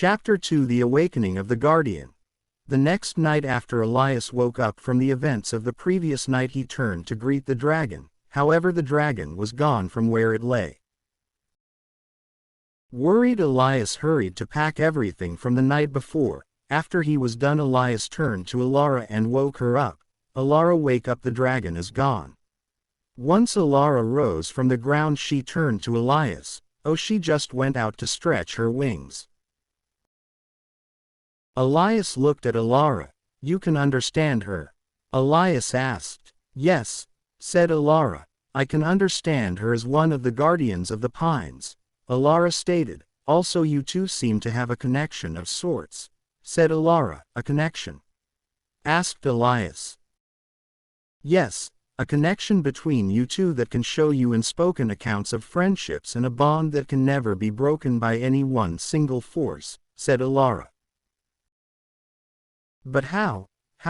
Chapter 2: The Awakening of the Guardian. The next night after Elias woke up from the events of the previous night, he turned to greet the dragon. However, the dragon was gone from where it lay. Worried, Elias hurried to pack everything from the night before. After he was done, Elias turned to Alara and woke her up. "Alara, wake up, the dragon is gone." Once Alara rose from the ground, she turned to Elias. "Oh, she just went out to stretch her wings." Elias looked at Alara. "You can understand her?" Elias asked. "Yes," said Alara. "I can understand her as one of the guardians of the pines," Alara stated. "Also, you two seem to have a connection of sorts," said Alara. "A connection?" asked Elias. "Yes, a connection between you two that can show you unspoken accounts of friendships and a bond that can never be broken by any one single force," said Alara. "But how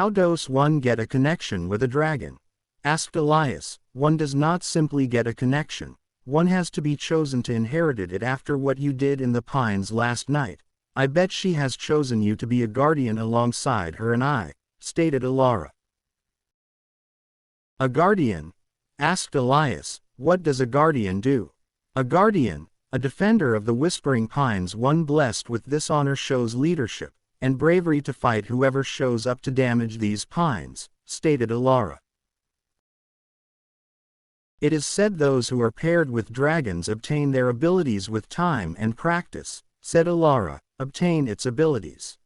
does one get a connection with a dragon?" asked Elias. "One does not simply get a connection. One has to be chosen to inherit it after what you did in the pines last night. I bet she has chosen you to be a guardian alongside her and I," stated Alara. "A guardian?" asked Elias. "What does a guardian do?" "A guardian, a defender of the Whispering Pines, one blessed with this honor, shows leadership and bravery to fight whoever shows up to damage these pines," stated Alara. "It is said those who are paired with dragons obtain their abilities with time and practice," said Alara. "Obtain its abilities?"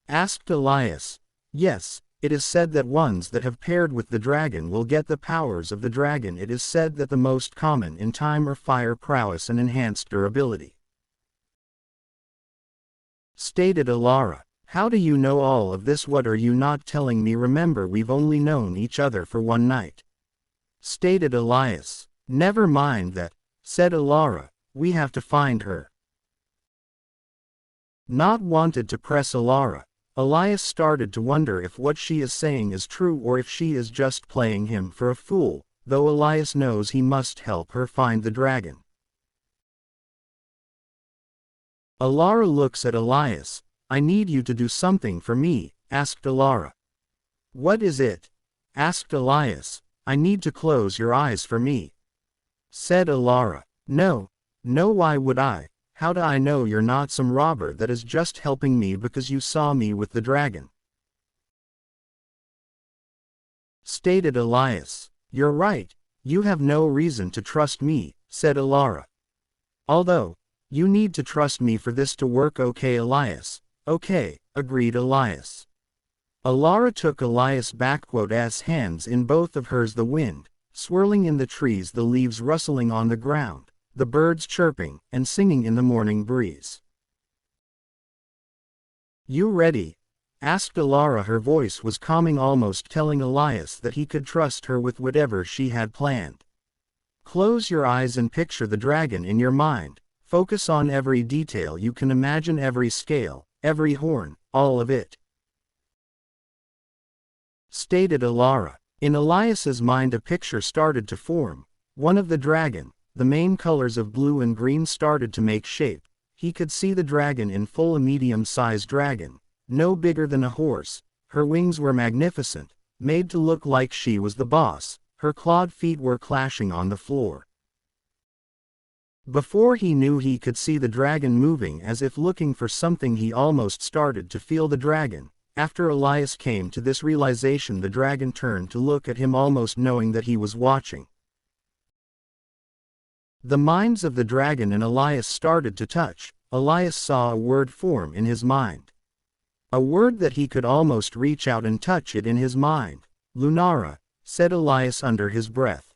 asked Elias. "Yes, it is said that ones that have paired with the dragon will get the powers of the dragon. It is said that the most common in time are fire prowess and enhanced durability," stated Alara. "How do you know all of this? What are you not telling me? Remember, we've only known each other for one night," stated Elias. "Never mind that," said Alara. "We have to find her." Not wanted to press Alara, Elias started to wonder if what she is saying is true or if she is just playing him for a fool, though Elias knows he must help her find the dragon. Alara looks at Elias. "I need you to do something for me," asked Alara. "What is it?" asked Elias. "I need to close your eyes for me," said Alara. No, why would I? How do I know you're not some robber that is just helping me because you saw me with the dragon?" stated Elias. "You're right, you have no reason to trust me," said Alara. "Although, you need to trust me for this to work, okay, Elias?" "Okay," agreed Elias. Alara took Elias' hands in both of hers, the wind swirling in the trees, the leaves rustling on the ground, the birds chirping and singing in the morning breeze. "You ready?" asked Alara. Her voice was calming, almost telling Elias that he could trust her with whatever she had planned. "Close your eyes and picture the dragon in your mind. Focus on every detail you can imagine, every scale, every horn, all of it," stated Alara. In Elias's mind a picture started to form. One of the dragon, the main colors of blue and green started to make shape. He could see the dragon in full, a medium-sized dragon, no bigger than a horse. Her wings were magnificent, made to look like she was the boss. Her clawed feet were clashing on the floor. Before he knew, he could see the dragon moving as if looking for something. He almost started to feel the dragon. After Elias came to this realization, the dragon turned to look at him, almost knowing that he was watching. The minds of the dragon and Elias started to touch. Elias saw a word form in his mind. A word that he could almost reach out and touch it in his mind. "Lunara," said Elias under his breath.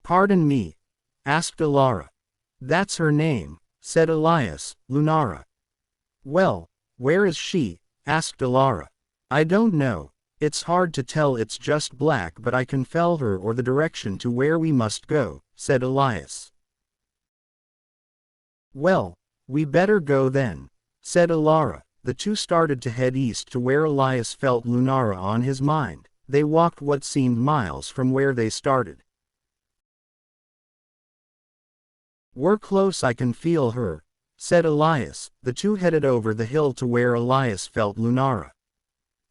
"Pardon me?" asked Alara. "That's her name," said Elias, "Lunara." "Well, where is she?" asked Alara. "I don't know. It's hard to tell, it's just black, but I can feel her or the direction to where we must go," said Elias. "Well, we better go then," said Alara. The two started to head east to where Elias felt Lunara on his mind. They walked what seemed miles from where they started. "We're close, I can feel her," said Elias. The two headed over the hill to where Elias felt Lunara.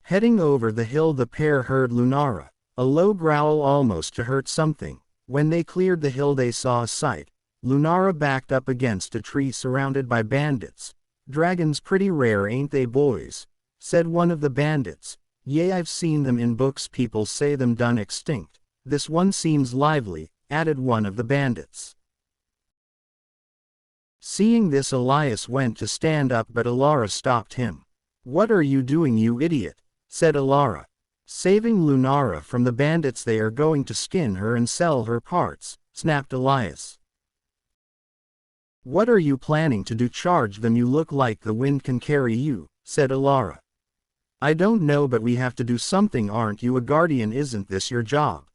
Heading over the hill, the pair heard Lunara, a low growl almost to hurt something. When they cleared the hill, they saw a sight. Lunara backed up against a tree surrounded by bandits. "Dragons pretty rare, ain't they, boys?" said one of the bandits. "Yea, I've seen them in books, people say them done extinct. This one seems lively," added one of the bandits. Seeing this, Elias went to stand up, but Alara stopped him. "What are you doing, you idiot?" said Alara. "Saving Lunara from the bandits. They are going to skin her and sell her parts," snapped Elias. "What are you planning to do? Charge them? You look like the wind can carry you," said Alara. "I don't know, but we have to do something. Aren't you a guardian? Isn't this your job?"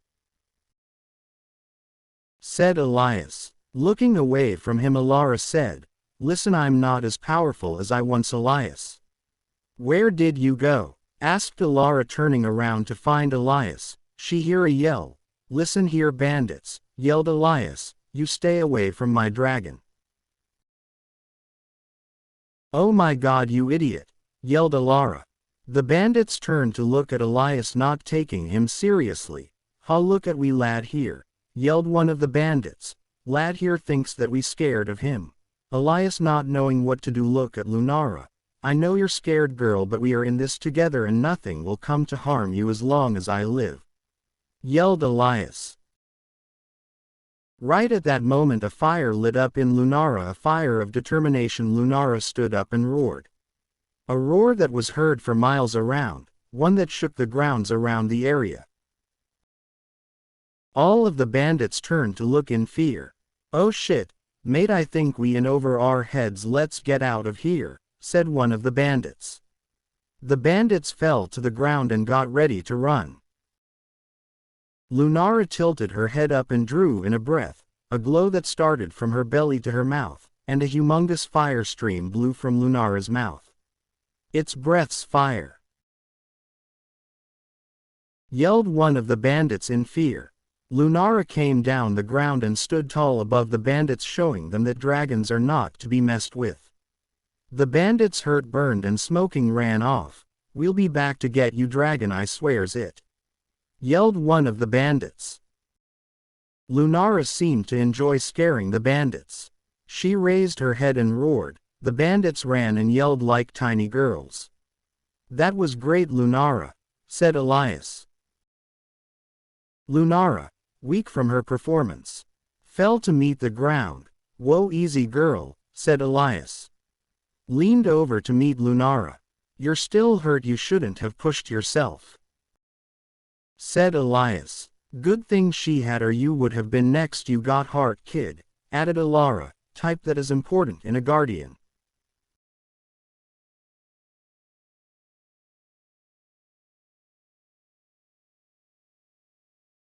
said Elias. Looking away from him, Alara said, "Listen, I'm not as powerful as I once." Elias. "Where did you go?" asked Alara, turning around to find Elias. She heard a yell. "Listen here, bandits," yelled Elias, "you stay away from my dragon." "Oh my God, you idiot," yelled Alara. The bandits turned to look at Elias, not taking him seriously. "Ha, look at we lad here," yelled one of the bandits. "Lad here thinks that we scared of him." Elias, not knowing what to do, look at Lunara. "I know you're scared, girl, but we are in this together and nothing will come to harm you as long as I live," yelled Elias. Right at that moment a fire lit up in Lunara, a fire of determination. Lunara stood up and roared. A roar that was heard for miles around, one that shook the grounds around the area. All of the bandits turned to look in fear. "Oh shit, mate, I think we in over our heads. Let's get out of here," said one of the bandits. The bandits fell to the ground and got ready to run. Lunara tilted her head up and drew in a breath, a glow that started from her belly to her mouth, and a humongous fire stream blew from Lunara's mouth. "It's breath's fire," yelled one of the bandits in fear. Lunara came down the ground and stood tall above the bandits, showing them that dragons are not to be messed with. The bandits, hurt, burned and smoking, ran off. "We'll be back to get you, dragon, I swears it," yelled one of the bandits. Lunara seemed to enjoy scaring the bandits. She raised her head and roared. The bandits ran and yelled like tiny girls. "That was great, Lunara," said Elias. Lunara, weak from her performance, fell to meet the ground. "Whoa, easy girl," said Elias. Leaned over to meet Lunara. "You're still hurt, you shouldn't have pushed yourself," said Elias. "Good thing she had her, you would have been next. You got heart, kid," added Alara, type that is important in a guardian.